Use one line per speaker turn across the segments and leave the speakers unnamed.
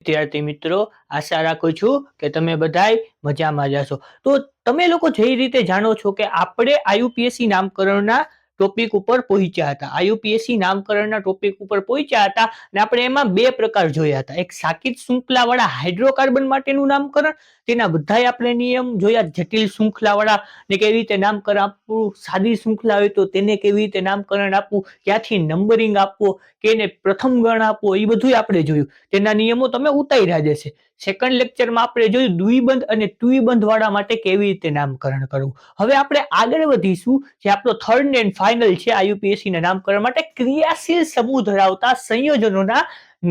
વિદ્યાર્થી મિત્રો, આશા રાખું છું કે તમે બધાય મજામાં જ હશો. તો તમે લોકો જે રીતે જાણો છો કે આપણે આયુપીએસસી નામકરણના ટોપિક ઉપર પહોંચ્યા હતા. આયુપીએસસી નામકરણના ટોપિક ઉપર પહોંચ્યા હતા અને આપણે એમાં બે પ્રકાર જોયા હતા. એક સાકિત શૃંખલાવાળા હાઇડ્રોકાર્બન માટેનું નામકરણ, તેના બધાય આપણે નિયમ જોયા. જટિલ શૃંખલાવાળા ને કેવી રીતે નામકરણ આપવું, સાદી શૃંખલા હોય તો તેને કેવી રીતે નામકરણ આપવું, ક્યાંથી નંબરિંગ આપવો, કેને પ્રથમ ગણ આપવો, એ બધું આપણે જોયું. તેના નિયમો તમે ઉતાર્યા જ છે. સેકન્ડ લેક્ચરમાં આપણે જોયું દ્વિબંધ અને દ્વિબંધ વાળા માટે કેવી રીતે નામકરણ કરવું. હવે આપણે આગળ વધીશું, જે આપણો થર્ડ એન્ડ ફાઇનલ છે આયુપીએસસી ના નામકરણ માટે ક્રિયાશીલ સમૂહ ધરાવતા સંયોજનોના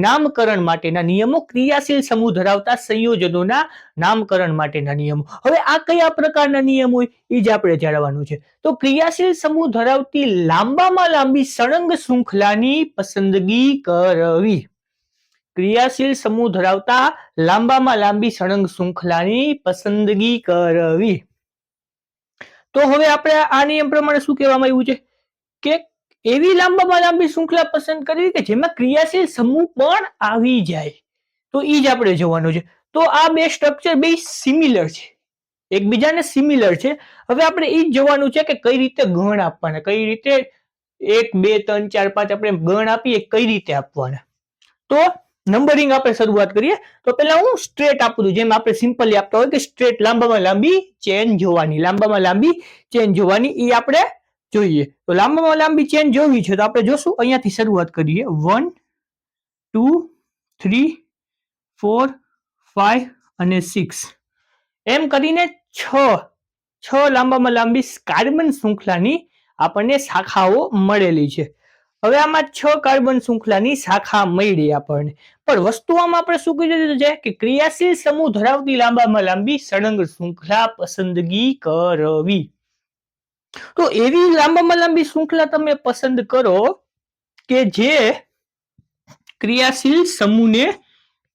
નામકરણ માટેના નિયમો. ક્રિયાશીલ સમૂહ ધરાવતા સંયોજનોના નામકરણ માટેના નિયમો. હવે આ કયા પ્રકારના નિયમ હોય એ જ આપણે જાણવાનું છે. તો ક્રિયાશીલ સમૂહ ધરાવતી લાંબામાં લાંબી સળંગ શૃંખલાની પસંદગી કરવી. ક્રિયાશીલ સમૂહ ધરાવતા લાંબામાં લાંબી સળંગ શૃંખલાની પસંદગી કરવી. તો હવે આપણે આ નિયમ પ્રમાણે શું કહેવામાં આવ્યું છે કે એવી લાંબામાં લાંબી શૃંખલા પસંદ કરવી કે જેમાં ક્રિયાશીલ સમૂહ પણ આવી જાય. તો એ જ આપણે જોવાનું છે. તો આ બે સ્ટ્રક્ચર બે સિમિલર છે, એકબીજાને સિમિલર છે. હવે આપણે એ જ જોવાનું છે કે કઈ રીતે ગણ આપવાના, કઈ રીતે 1 2 3 4 5 આપણે ગણ આપીએ કઈ રીતે આપવાના. તો નંબરિંગ આપણે શરૂઆત કરીએ. તો પેલા હું સ્ટ્રેટ આપું છું, જેમ આપણે સિમ્પલી આપતા હોય કે સ્ટ્રેટ લાંબામાં લાંબી ચેન જોવાની, લાંબામાં લાંબી ચેન જોવાની, એ આપણે જોઈએ. તો લાંબામાં લાંબી ચેન જોવી છે તો આપણે જોશું, અહીંયાથી શરૂઆત કરીએ. 1 2 3 4 5 અને 6 એમ કરીને છ લાંબામાં લાંબી કાર્બન શૃંખલાની આપણને શાખાઓ મળેલી છે. હવે આમાં 6 કાર્બન શૃંખલાની શાખા મળી આપણને, પણ વસ્તુ આમાં આપણે શું કીધું છે કે ક્રિયાશીલ સમૂહ ધરાવતી લાંબામાં લાંબી સળંગ શૃંખલા પસંદગી કરવી. તો એવી લાંબામાં લાંબી શૃંખલા તમે પસંદ કરો કે જે ક્રિયાશીલ સમૂહને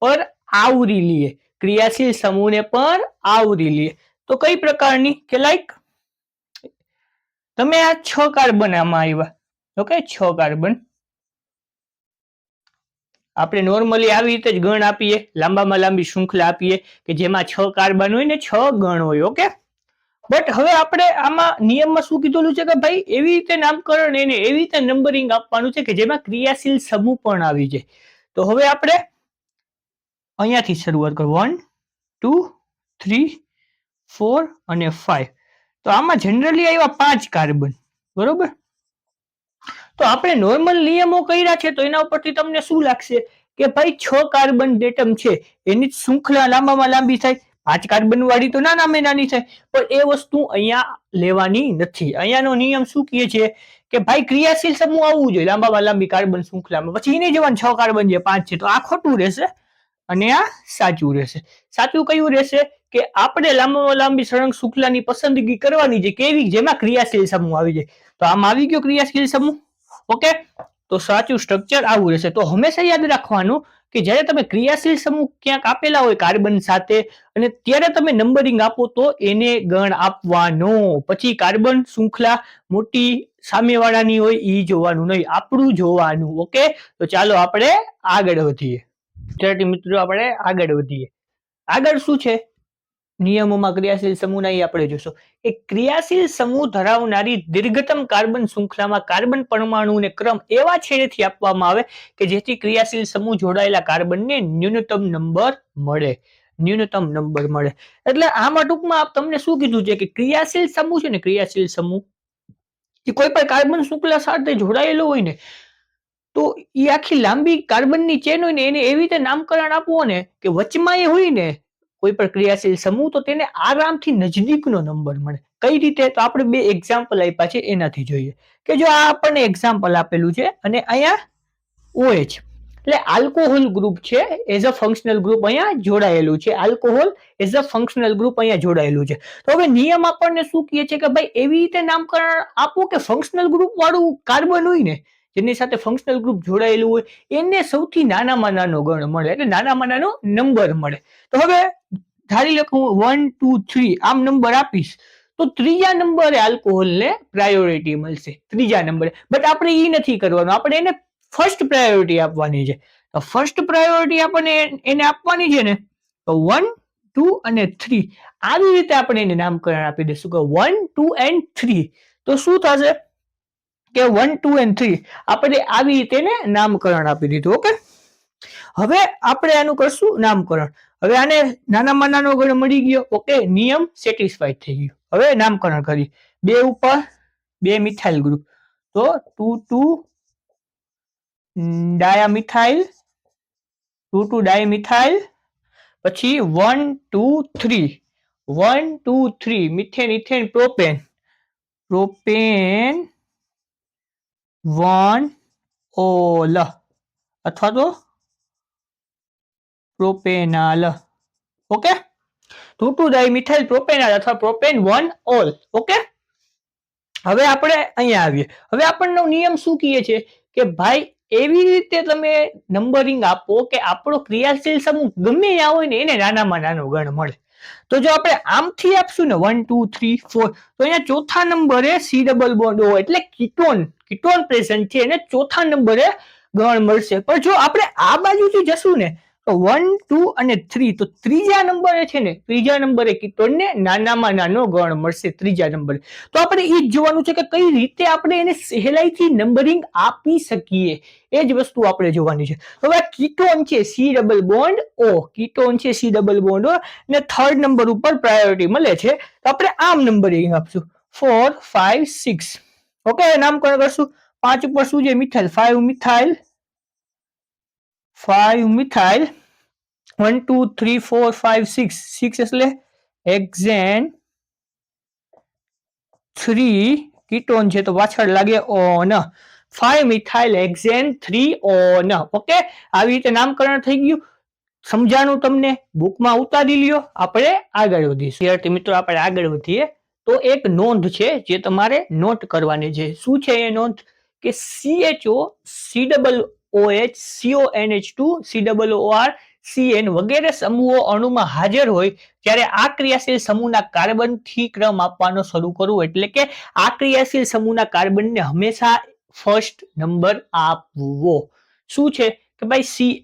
પર આવરી લે, ક્રિયાશીલ સમૂહને પર આવરી લે. તો કઈ પ્રકારની કે લાઈક તમે આ 6 કાર્બન આમાં આવ્યા, ઓકે 6 કાર્બન આપણે નોર્મલી આવી રીતે જ ગણ આપીએ, લાંબામાં લાંબી શૃંખલા આપીએ કે જેમાં 6 કાર્બન હોય ને 6 ગણ હોય. ઓકે, બટ હવે આપણે આમાં નિયમમાં શું કીધેલું છે કે ભાઈ એવી રીતે નામકરણ એને એવી રીતે નંબરિંગ આપવાનું છે કે જેમાં ક્રિયાશીલ સમૂહ પણ આવી જાય. તો હવે આપણે અહીંયાથી શરૂઆત કરો. 1 2 3 4 અને 5. તો આમાં જનરલી આવ્યા 5 કાર્બન, બરોબર. તો આપણે નોર્મલ નિયમો કર્યા છે તો એના ઉપરથી તમને શું લાગશે કે ભાઈ 6 કાર્બન ડેટમ છે એની શૃંખલા લાંબામાં લાંબી થાય, 5 કાર્બન વાળી તો નાનામાં નાની થાય. પણ એ વસ્તુ અહીંયા લેવાની નથી. અહીંયાનો નિયમ શું કહે છે કે ભાઈ ક્રિયાશીલ સમૂહ આવવું જોઈએ લાંબામાં લાંબી કાર્બન શૃંખલામાં, પછી એને જવાનું 6 કાર્બન જે 5 છે. તો આ ખોટું રહેશે અને આ સાચું રહેશે. સાચું કયું રહેશે કે આપણે લાંબામાં લાંબી સળંગ શૃંખલાની પસંદગી કરવાની છે કેવી, જેમાં ક્રિયાશીલ સમૂહ આવી જાય. તો આમાં આવી ગયો ક્રિયાશીલ સમૂહ. ઓકે, તો સાચું સ્ટ્રક્ચર આવું રહેશે. તો હંમેશા યાદ રાખવાનું કે જ્યારે તમે ક્રિયાશીલ સમૂહ ક્યાંક આપેલા હોય કાર્બન સાથે અને ત્યારે તમે નંબરિંગ આપો તો એને ગણ આપવાનો, પછી કાર્બન શૃંખલા મોટી સામેવાળાની હોય એ જોવાનું નહીં, આપણું જોવાનું. ઓકે, તો ચાલો આપણે આગળ વધીએ. વિદ્યાર્થી મિત્રો, આપણે આગળ વધીએ. આગળ શું છે નિયમોમાં ક્રિયાશીલ સમૂહના એ આપણે જોશું કે ક્રિયાશીલ સમૂહ ધરાવનારી દીર્ઘતમ કાર્બન શૃંખલામાં કાર્બન પરમાણુને ક્રમ એવા છેડેથી આપવામાં આવે કે જેથી ક્રિયાશીલ સમૂહ જોડાયેલા કાર્બનને ન્યૂનતમ નંબર મળે. ન્યૂનતમ નંબર મળે એટલે આમાં ટૂંકમાં તમને શું કીધું છે કે ક્રિયાશીલ સમૂહ છે ને, ક્રિયાશીલ સમૂહ એ કોઈ પણ કાર્બન શૃંખલા સાથે જોડાયેલો હોય ને તો એ આખી લાંબી કાર્બનની ચેન હોય ને એને એવી રીતે નામકરણ આપવું ને કે વચમાં એ હોય ને કોઈ પણ ક્રિયાશીલ સમૂહ તો તેને આરામથી નજદીકનો નંબર મળે. કઈ રીતે? તો આપણે બે એક્ઝામ્પલ આપ્યા છે એનાથી જોઈએ કે જો આ આપણને એક્ઝામ્પલ આપેલું છે અને અહીંયા OH એટલે આલ્કોહોલ ગ્રુપ છે એઝ અ ફંક્શનલ ગ્રુપ અહીંયા જોડાયેલું છે. Alcohol as a functional group અહીંયા જોડાયેલું છે. તો હવે નિયમ આપણને શું કહે છે કે ભાઈ એવી રીતે નામકરણ આપો કે ફંક્શનલ ગ્રુપ વાળું કાર્બન હોય ને જેની સાથે ફંક્શનલ ગ્રુપ જોડાયેલું હોય એને સૌથી નાનામાં નાનો ગણ મળે, એટલે નાનામાં નાનો નંબર મળે. તો હવે ધારી લો કે હું 1 2 3 આમ નંબર આપીશ તો ત્રીજા નંબરે આલ્કોહોલને પ્રાયોરિટી મળશે, ત્રીજા નંબરે. બટ આપણે એ નથી કરવાનું, આપણે એને ફર્સ્ટ પ્રાયોરિટી આપવાની છે. તો ફર્સ્ટ પ્રાયોરિટી આપણને એને આપવાની છે ને, તો 1, 2 અને 3 આવી રીતે આપણે એને નામકરણ આપી દઈશું કે 1, 2 and 3. તો શું થશે કે 1, 2 and 3 આપણે આવી રીતે એને નામકરણ આપી દીધું. ઓકે, હવે આપણે આનું કરશું નામકરણ. હવે આને નાનામાં નાનો ગણ મળી ગયો. ઓકે, નિયમ સેટિસ્ફાઈડ થઈ ગયો. હવે નામકરણ કરી 2 ઉપર 2 મિથાઇલ ગ્રુપ, તો 2 ડાયામિથાઇલ, 2 ડાયમિથાઇલ, પછી 1, 2, 3, 1, 2, 3 methane, ethane, propane, propane 1 all અથવા તો પ્રોપેનાલ. ઓકે, 2 ડાયમિથાઇલ પ્રોપેનાલ અથવા પ્રોપેન 1 ઓલ. ઓકે, હવે આપણે અહીંયા આવીએ. હવે આપણનો નિયમ શું કહે છે કે ભાઈ એવી રીતે તમે નંબરિંગ આપો કે આપણો ક્રિયાશીલ સમૂહ ગમે ત્યાં હોય ને એને નાનામાં નાનો ગણ મળે. તો જો આપણે આમથી આપશું ને 1, 2, 3, 4, તો અહીંયા ચોથા નંબરે C ડબલ બોન્ડ O એટલે કીટોન પ્રેઝન્ટ છે એને ચોથા નંબરે ગણ મળશે. પણ જો આપણે આ બાજુથી જશું ને તો 1, 2 અને 3, તો ત્રીજા નંબરે છે ને, ત્રીજા નંબરે કીટોનને નાનામાં નાનો ગણ મળશે ત્રીજા નંબરે. તો આપણે એ જ જોવાનું છે કે કઈ રીતે આપણે એને સહેલાઈથી નંબરિંગ આપી શકીએ, એ જ વસ્તુ આપણે જોવાની છે. હવે કીટોન છે C double bond O, ketone છે C ડબલ બોન્ડ O ને થર્ડ નંબર ઉપર પ્રાયોરિટી મળે છે, તો આપણે આમ નંબરિંગ આપશું 4, 5, 6. ઓકે, નામકરણ કરશું. 5 ઉપર શું છે મિથાઇલ, 5 મિથાઇલ, 5 મિથાઇલ, 1, 2, 3, 4, 5, 6, 6 એટલે હેક્ઝેન, 3 કીટોન છે તો પાછળ લાગે on, 5 methyl hexane 3 on. Okay, આવી રીતે નામકરણ થઈ ગયું. સમજાણું તમને? બુકમાં ઉતારી લ્યો. આપણે આગળ વધીશું. વિદ્યાર્થી મિત્રો, આપણે આગળ વધીએ તો એક નોંધ છે જે તમારે નોટ કરવાની છે. શું છે એ નોંધ? કે CHO, COOH, CONH2, COOR, CN વગેરે સમૂહો અણુમાં હાજર હોય ત્યારે આ ક્રિયાશીલ સમૂહના કાર્બનથી ક્રમ આપવાનો શરૂ કરવો. એટલે કે આ ક્રિયાશીલ સમૂહના કાર્બનને હંમેશા ફર્સ્ટ નંબર આપવો. શું છે કે ભાઈ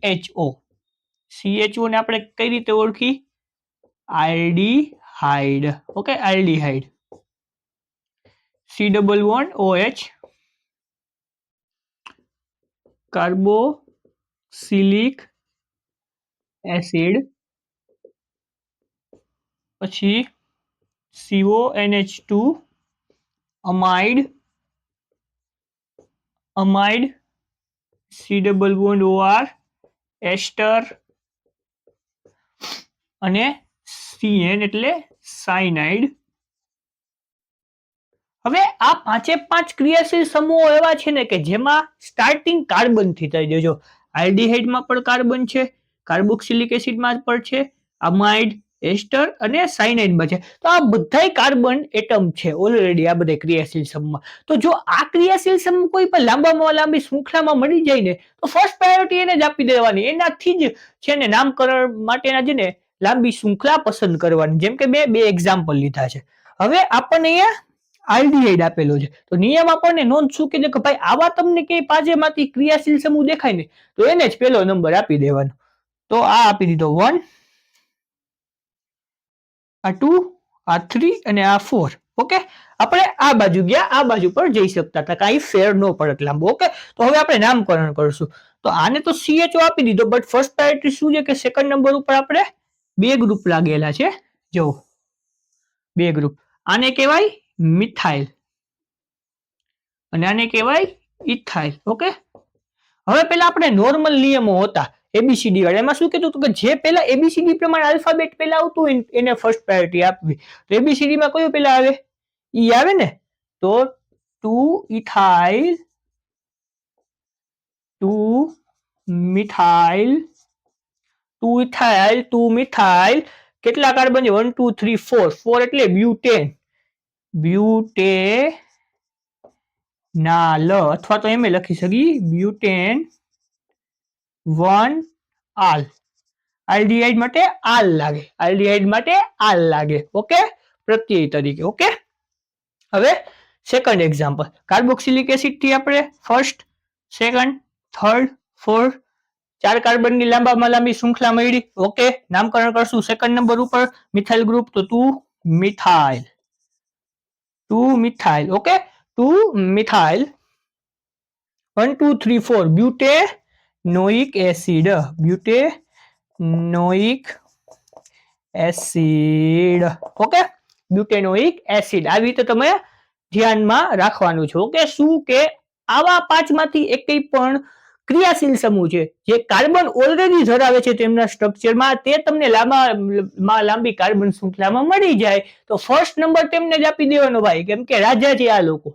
CHO ને આપણે કઈ રીતે ઓળખી? Aldehyde. Okay, aldehyde, C double bond OH, carboxylic acid, પછી CONH2, અમાઇડ, C double bond OR, એસ્ટર અને CN એટલે સાયનાઇડ. હવે આ 5 ક્રિયાશીલ સમૂહો એવા છે ને કે જેમાં સ્ટાર્ટિંગ કાર્બન થી થાય. જો આલ્ડીહાઇડમાં પણ કાર્બન છે, કાર્બોક્સિલિક એસિડમાં પણ છે, અમાઇડ, એસ્ટર અને સાયનાઇડમાં છે. તો આ બધાય કાર્બન એટમ છે ઓલરેડી આ બધા ક્રિયાશીલ સમૂહમાં. તો જો આ ક્રિયાશીલ સમૂહ કોઈ પણ લાંબામાં લાંબી શૃંખલામાં મળી જાય ને તો ફર્સ્ટ પ્રાયોરિટી એને જ આપી દેવાની. એનાથી જ છે ને નામકરણ માટેના છે ને લાંબી શૃંખલા પસંદ કરવાની. જેમ કે બે એક્ઝામ્પલ લીધા છે. હવે આપણને અહીંયા આલ્ડીહાઇડ આપેલો છે તો નિયમ આપણને નોંધ શું કે ભાઈ આવા તમને કઈ પાંચેમાંથી ક્રિયાશીલ સમૂહ દેખાય ને તો એને જ પેલો નંબર આપી દેવાનો. તો આ આપી દીધો 1, આ 2, આ 3 અને આ 4. ઓકે, આપણે આ બાજુ ગયા, આ બાજુ પર જઈ શકતા હતા, કાંઈ ફેર ન પડત લાંબો. ઓકે, તો હવે આપણે નામકરણ કરશું. તો આને તો CHO આપી દીધો, બટ ફર્સ્ટ પ્રાયોરિટી શું છે કે સેકન્ડ નંબર ઉપર આપણે બે ગ્રુપ લાગેલા છે. જો બે ગ્રુપ, આને કહેવાય મિથાઇલ અને આને કહેવાય ઇથાઇલ. ઓકે, હવે પેલા આપણે નોર્મલ નિયમો હતા ABCD વાળા. એમાં શું કીધું કે જે પેલા ABCD પ્રમાણે આલ્ફાબેટ પેલા આવતું હોય એને ફર્સ્ટ પ્રાયોરિટી આપવી. તો ABCD માં કયું પેલા આવે? ઈ આવે ને. તો 2 ઇથાઇલ, 2 મિથાઇલ, 2 ઇથાઇલ, 2 મિથાઇલ, કેટલા કાર્બન છે? 1, 2, 3, 4. 4 એટલે બ્યુટેન, બ્યુટેનાલ અથવા તો એમ લખી શકીએ બ્યુટેન 1 આલ. આલ્ડીહાઇડ માટે આલ લાગે, આલ્ડીહાઇડ માટે આલ લાગે. ઓકે, પ્રત્યય તરીકે. ઓકે, હવે સેકન્ડ એક્ઝામ્પલ કાર્બોક્સિલિક એસિડ થી આપણે ફર્સ્ટ, સેકન્ડ, થર્ડ, ફોર્થ, 4 કાર્બનની લાંબામાં લાંબી શૃંખલા મળી. ઓકે, નામકરણ કરશું સેકન્ડ નંબર ઉપર મિથાઇલ ગ્રુપ, તો 2 methyl, 2 methyl. Okay, 2 methyl. 1 2 3 4 બ્યુટેનોઇક acid, બ્યુટેનોઇક acid. Okay, બ્યુટેનોઇક acid. આવી રીતે તમે ધ્યાનમાં રાખવાનું છે. ઓકે, શું કે આવા 5 માંથી એકેય પણ ક્રિયાશીલ સમૂહ છે જે કાર્બન ઓલરેડી ધરાવે છે તેમના સ્ટ્રક્ચરમાં, તે તમને લાંબી કાર્બન શૃંખલામાં મળી જાય તો ફર્સ્ટ નંબર તેમને જ આપી દેવાનો ભાઈ, કેમ કે રાજા છે આ લોકો.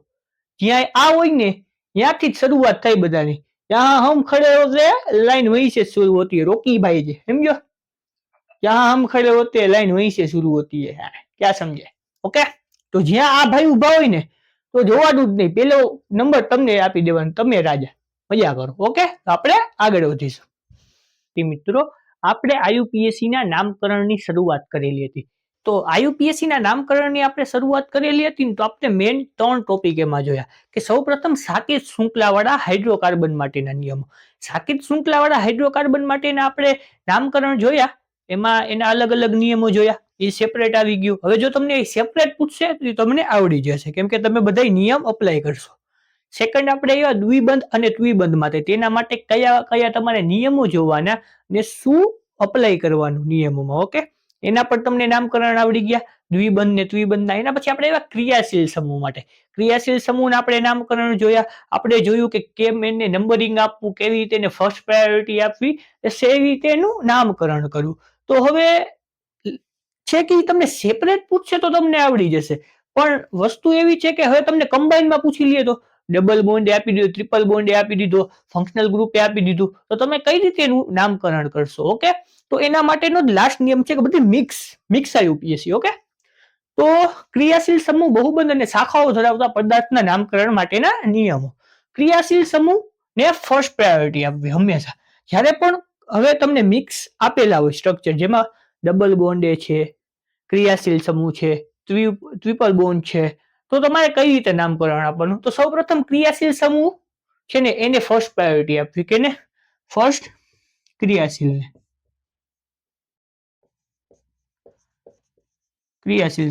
જ્યાં આ હોય ને ત્યાંથી જ શરૂઆત થાય બધાની. ત્યાં હમ ખડે હોતે લાઈન વહી से शुरू होती है, रोकी भाई जी, समझो. जहां हम खड़े होते हैं लाइन वहीं से शुरू होती है. क्या समझे? ओके, તો જ્યાં આ ભાઈ ઉભા હોય ને તો જોવાનું જ નહીં, પેલો નંબર તમને આપી દેવાનો, તમે રાજા, મજા કરો. ઓકે, તો આપણે આગળ વધીશું. મિત્રો, આપણે આયુપીએસસી ના નામકરણની શરૂઆત કરેલી હતી. તો આયુપીએસસી ના નામકરણની આપણે શરૂઆત કરેલી હતી ને, તો આપણે મેઇન 3 ટોપિક એમાં જોયા કે સૌપ્રથમ સાકેત શૃંખલાવાળા હાઇડ્રોકાર્બન માટેના નિયમો. સાકેત શૃંખલાવાળા હાઇડ્રોકાર્બન માટેના આપણે નામકરણ જોયા, એમાં એના અલગ અલગ નિયમો જોયા, એ સેપરેટ આવી ગયું. હવે જો તમને સેપરેટ પૂછશે તો તમને આવડી જશે, કેમ કે તમે બધા નિયમ અપ્લાય કરશો. સેકન્ડ આપણે એવા દ્વિબંધ અને ત્રિબંધ માટે, તેના માટે કયા કયા તમારે નિયમો જોવાના ને શું અપ્લાય કરવાનું નિયમોમાં. ઓકે, એના પર તમને નામકરણ આવડી ગયા, દ્વિબંધ ને ત્રિબંધના. એના પછી આપણે એવા ક્રિયાશીલ સમૂહ માટે, ક્રિયાશીલ સમૂહના આપણે નામકરણ જોયા. આપણે જોયું કે કેમ એને નંબરિંગ આપવું, કેવી રીતે એને ફર્સ્ટ પ્રાયોરિટી આપવી, સેવી રીતે એનું નામકરણ કરવું. તો હવે છે કે તમને સેપરેટ પૂછશે તો તમને આવડી જશે, પણ વસ્તુ એવી છે કે હવે તમને કમ્બાઇનમાં પૂછી લઈએ તો ડબલ બોન્ડ આપી દીધો, ટ્રિપલ બોન્ડ આપી દીધો, ફંક્શનલ ગ્રુપે આપી દીધું, તો તમે કઈ રીતે એનું નામકરણ કરશો. ઓકે, તો એના માટેનો જ લાસ્ટ નિયમ છે કે બધી મિક્સ આયુપીએસસી. ઓકે, તો ક્રિયાશીલ સમૂહ, બહુબંધ અને શાખાઓ ધરાવતા પદાર્થના નામકરણ માટેના નિયમો. ક્રિયાશીલ સમૂહ ને ફર્સ્ટ પ્રાયોરિટી આપવી હંમેશા. જ્યારે પણ હવે તમને મિક્સ આપેલા હોય સ્ટ્રક્ચર, જેમાં ડબલ બોન્ડ છે, ક્રિયાશીલ સમૂહ છે, ટ્રિપલ બોન્ડ છે, તો તમારે કઈ રીતે નામકરણ આપવાનું. તો સૌપ્રથમ ક્રિયાશીલ સમૂહ છે ને એને ફર્સ્ટ પ્રાયોરિટી આપવી, કે ને ફર્સ્ટ ક્રિયાશીલ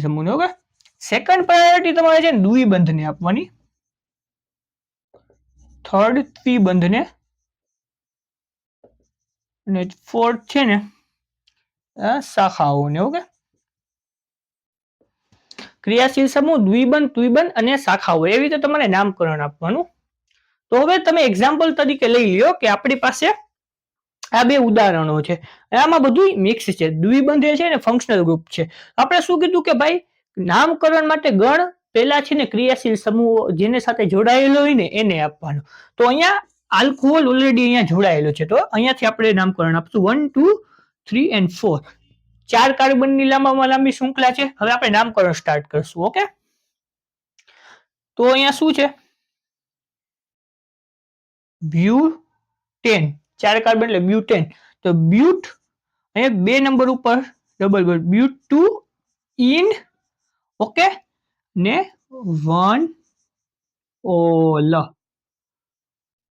સમૂહ. ઓકે, સેકન્ડ પ્રાયોરિટી તમારે છે દ્વિબંધને આપવાની, થર્ડ ત્રિબંધને, અને ફોર્થ છે ને શાખાઓને. ઓકે, ક્રિયાશીલ સમૂહ, દ્વિબંધ, ત્રિબંધ અને શાખાઓ, એવી રીતે તમારે નામકરણ આપવાનું. તો હવે તમે એક્ઝામ્પલ તરીકે લઈ લ્યો કે આપણી પાસે આ બે ઉદાહરણો છે, આમાં બધું મિક્સ છે. દ્વિબંધ છે ને ફંક્શનલ ગ્રુપ છે. આપણે શું કીધું કે ભાઈ નામકરણ માટે ગણ પેલા છે ને ક્રિયાશીલ સમૂહ જેને સાથે જોડાયેલો હોય ને એને આપવાનો. તો અહીંયા આલ્કોહોલ ઓલરેડી અહીંયા જોડાયેલો છે, તો અહીંયાથી આપણે નામકરણ આપશું 1 2 3 and 4. 4 કાર્બનની લાંબામાં લાંબી શૃંખલા છે. હવે આપણે નામકરણ સ્ટાર્ટ કરશું. ઓકે, તો અહીંયા શું છે, બ્યુટેન, 4 કાર્બન એટલે બ્યુટેન. તો બ્યુટ, અહીંયા 2 નંબર ઉપર ડબલ બોન્ડ, બ્યુટ 2 ઇન. ઓકે, ને 1 ઓલ,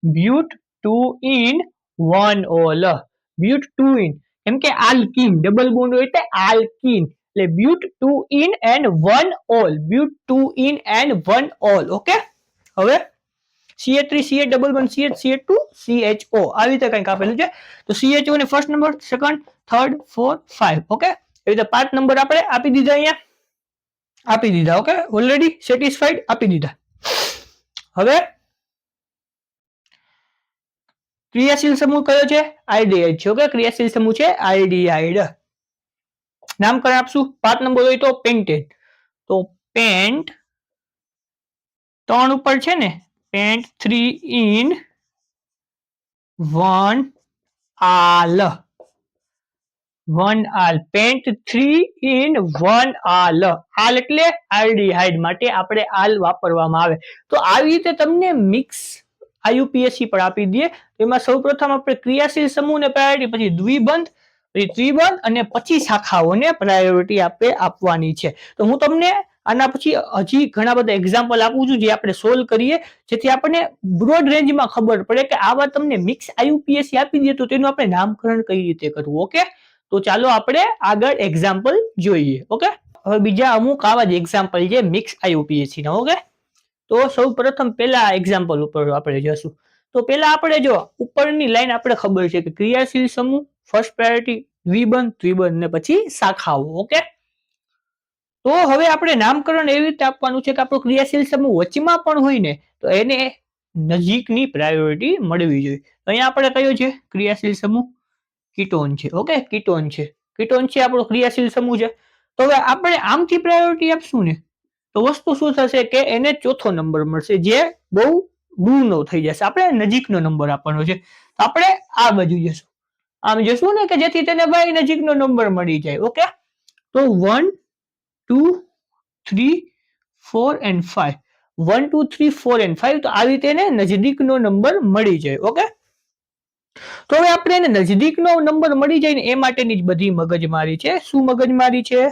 બ્યુટ 2 ઇન 1 ઓલ, બ્યુટ 2 ઇન, કેમ કે આલ્કીન, ડબલ બોન્ડ હોય એટલે આલ્કીન, એટલે બ્યુટ 2 in and 1 all, બ્યુટ 2 in and 1 all. Okay, હવે CH3 CH double bond CH CH2 CHO, આવી રીતે કંઈક આપેલું છે. તો CHO ને first number, second, third, 4 5. Okay, એ રીતે 5 નંબર આપણે આપી દીધા, અહીંયા આપી દીધા. ઓકે, ઓલરેડી સેટિસ્ફાઈડ આપી દીધા. હવે ક્રિયાશીલ સમૂહ કયો છે, આલ્ડીહાઇડ છે. ઓકે, ક્રિયાશીલ સમૂહ છે આલ્ડીહાઇડ. નામકરણ આપશું 5 નંબર હોય તો પેન્ટેન, તો પેન્ટ 3 ઉપર છે ને, પેન્ટ 3 ઇન 1 આલ, 1 આલ, પેન્ટ 3 ઇન 1 આલ. આલ એટલે આલ્ડીહાઇડ માટે આપણે આલ વાપરવામાં આવે. તો આવી રીતે તમને મિક્સ આયુપીએસસી પર આપી દે. એમાં સૌપ્રથમ આપણે ક્રિયાશીલ સમૂહને પ્રાયોરિટી, પછી દ્વિબંધ, પછી ત્રિબંધ અને પછી શાખાઓને પ્રાયોરિટી આપવાની છે. તો હું તમને આના પછી હજી ઘણા બધા એક્ઝામ્પલ આપું છું જે આપણે સોલ્વ કરીએ, જેથી આપણને બ્રોડ રેન્જમાં ખબર પડે કે આવા તમને મિક્સ આઈયુપીએસસી આપી દે તો તેનું આપણે નામકરણ કઈ રીતે કરવું. ઓકે, તો ચાલો આપણે આગળ એક્ઝામ્પલ જોઈએ. ઓકે, હવે બીજા અમુક આવા જ એક્ઝામ્પલ છે મિક્સ આઈયુપીએસસી ના. ઓકે, તો સૌ પ્રથમ પેલા એક્ઝામ્પલ ઉપર આપણે જશું. તો પેલા આપણે જો ઉપરની લાઈન આપણે ખબર છે કે ક્રિયાશીલ સમૂહ, ફર્સ્ટ પ્રાયોરિટી, દ્વિબંધ, ત્રિબંધ ને પછી શાખાઓ. ઓકે, તો હવે આપણે નામકરણ એવી રીતે આપવાનું છે કે આપણો ક્રિયાશીલ સમૂહ વચમાં પણ હોય ને તો એને નજીકની પ્રાયોરિટી મળવી જોઈએ. અહીંયા આપણે કયો છે ક્રિયાશીલ સમૂહ? કીટોન છે. ઓકે, કીટોન છે. કીટોન છે આપણો ક્રિયાશીલ સમૂહ છે. તો હવે આપણે આમથી પ્રાયોરિટી આપશું ને તો વસ્તુ શું થશે કે એને ચોથો નંબર મળશે, જે બહુ દૂરનો થઈ જશે. આપણે નજીકનો નંબર આપવાનો છે. આપણે આ બાજુ જશું, આમ જશું ને કે જેથી તેને ભાઈ નજીકનો નંબર મળી જાય. ઓકે, તો 1 2 3 4 and 5, 1 2 3 4 and 5, તો આવી રીતે એને નજદીકનો નંબર મળી જાય. ઓકે, તો હવે આપણે એને નજદીકનો નંબર મળી જાય ને એ માટેની જ બધી મગજમારી છે. શું મગજમારી છે?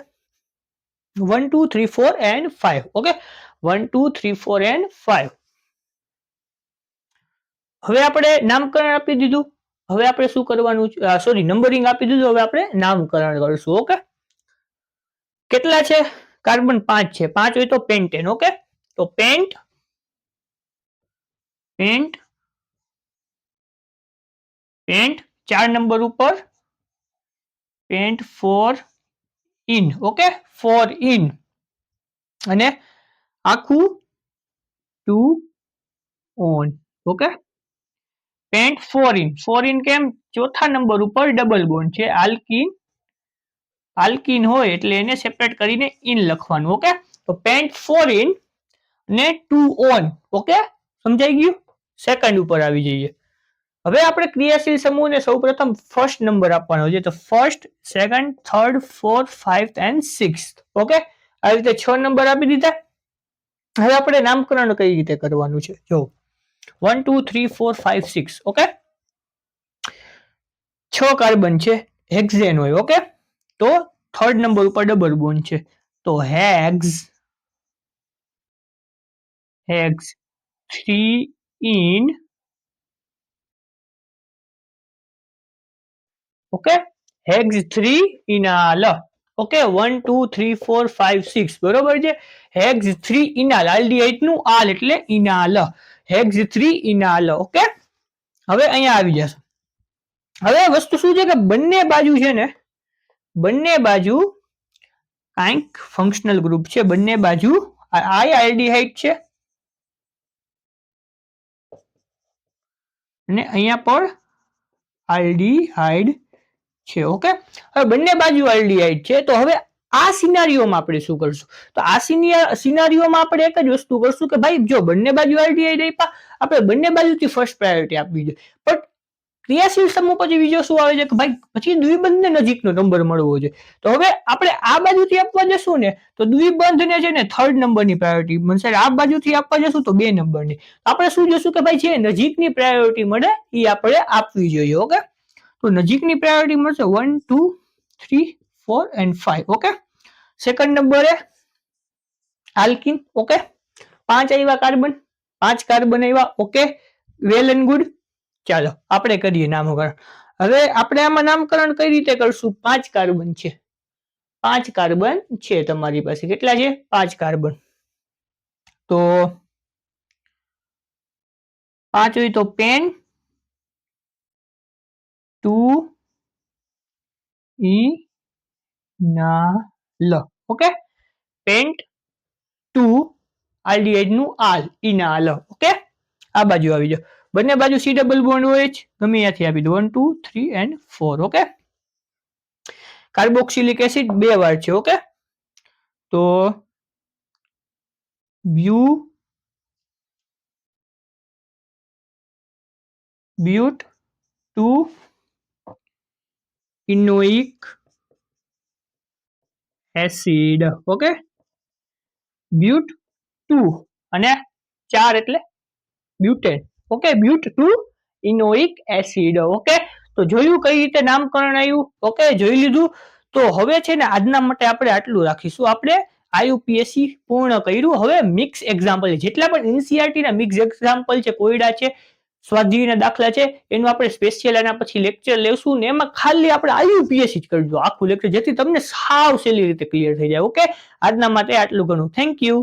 1 2 3 4 and 5. Okay, 1 2 3 4 and 5. હવે આપણે નામકરણ આપી દીધું. હવે આપણે શું કરવાનું છે? સોરી, નંબરિંગ આપી દીધું. હવે આપણે નામકરણ કરશું. ઓકે, કેટલા છે? કાર્બન 5 છે. 5 હોય તો પેન્ટેન. ઓકે, તો પેન્ટ, પેન્ટ, પેન્ટ 4 નંબર ઉપર પેન્ટ 4 ઇન. ઓકે, 4 ઇન અને આખું 2 on. Okay, pant 4 in. 4 in કેમ? ચોથા નંબર ઉપર ડબલ બોન્ડ છે. આલ્કીન, આલ્કીન હોય એટલે એને સેપરેટ કરીને ઇન લખવાનું. ઓકે, તો પેન્ટ 4 ઇન ને 2 ઓન. ઓકે, સમજાઈ ગયું? સેકન્ડ ઉપર આવી જઈએ. હવે આપણે ક્રિયાશીલ સમૂહને સૌપ્રથમ ફર્સ્ટ નંબર આપવાનો છે. તો first, second, third, fourth, fifth and sixth. Okay, આ રીતે 6 નંબર આપી દીધા. હવે આપણે નામકરણ કઈ રીતે કરવાનું છે? જો 1 2 3 4 5 6. ઓકે, 6 કાર્બન છે, હેક્ઝેન હોય. ઓકે, તો થર્ડ નંબર ઉપર ડબલ બોન્ડ છે, તો hex, hex 3 ene. Okay, hex 3 enal. Okay, 1 2 3 4 5 6 બરોબર છે. હેક્સ 3 ઇનાલ, આલ્ડીહાઇડ નું આલ એટલે ઇનાલ. Hex 3 enal. ઓકે, હવે અહીંયા આવી જશે. હવે વસ્તુ શું છે કે બંને બાજુ છે ને, બંને બાજુ કાંઈક ફંક્શનલ ગ્રુપ છે. બંને બાજુ આ આલ્ડીહાઇડ છે અને અહીંયા પણ આલ્ડીહાઇડ છે. ઓકે, હવે બંને બાજુ આલ્ડીહાઇડ છે. તો હવે આ સિનારીઓમાં આપણે શું કરશું? તો આ સિનારીઓમાં આપણે એક જ વસ્તુ કરશું કે ભાઈ જો બંને બાજુ આલ્ડીહાઇડ આપ્યા, આપણે બંને બાજુથી ફર્સ્ટ પ્રાયોરિટી આપવી જોઈએ. પણ ક્રિયાશીલ સમૂહ પછી બીજો શું આવે છે કે ભાઈ પછી દ્વિબંધને નજીકનો નંબર મળવો જોઈએ. તો હવે આપણે આ બાજુથી આપવા જશું ને તો દ્વિબંધને છે ને થર્ડ નંબરની પ્રાયોરિટી મળશે. આ બાજુથી આપવા જશું તો 2 નંબરની. આપણે શું જોશું કે ભાઈ જે નજીકની પ્રાયોરિટી મળે એ આપણે આપવી જોઈએ. ઓકે, તો નજીકની પ્રાયોરિટી મળશે 1 2 3 4 and 5. ઓકે, સેકન્ડ નંબરે આલ્કીન. ઓકે, 5 આવ્યા કાર્બન, 5 કાર્બન આવ્યા. Okay, well and good. ચાલો આપણે કરીએ નામકરણ. હવે આપણે આમાં નામકરણ કઈ રીતે કરશું? 5 કાર્બન છે, 5 કાર્બન છે તમારી પાસે. કેટલા છે? 5 કાર્બન. તો 5 હોય તો પેન 2 ઇનાલ. ઓકે, પેન્ટ 2 આલ્ડીહાઇડ નું આલ, ઇનાલ. ઓકે, આ બાજુ આવી જાઓ. બંને બાજુ સી ડબલ બોન્ડ હોય જ, ગમે ત્યાંથી આપી દો. 1 2 3 and 4. ઓકે, કાર્બોક્સિલિક એસિડ 2 વાર છે. ઓકે, તો બ્યુટ 2 ઇનોઇક એસિડ. ઓકે, બ્યુટ 2 અને 4 એટલે butane. Okay, but 2 enoic acid. Okay, તો જોયું કઈ રીતે નામકરણ આવ્યું? ઓકે, જોઈ લીધું. તો હવે છે ને આજના માટે આપણે આટલું રાખીશું. આપણે આયુપીએસસી પૂર્ણ કર્યું. હવે મિક્સ એક્ઝામ્પલ જેટલા પણ એનસીઆરટી ના મિક્સ એક્ઝામ્પલ છે, કોયડા છે, સ્વાધ્યાયના દાખલા છે, એનું આપણે સ્પેશિયલ આના પછી લેક્ચર લેશું ને એમાં ખાલી આપણે આયુપીએસસી જ કરજો આખું લેક્ચર, જેથી તમને સાવ સહેલી રીતે ક્લિયર થઈ જાય. ઓકે, આજના માટે આટલું ઘણું. Thank you.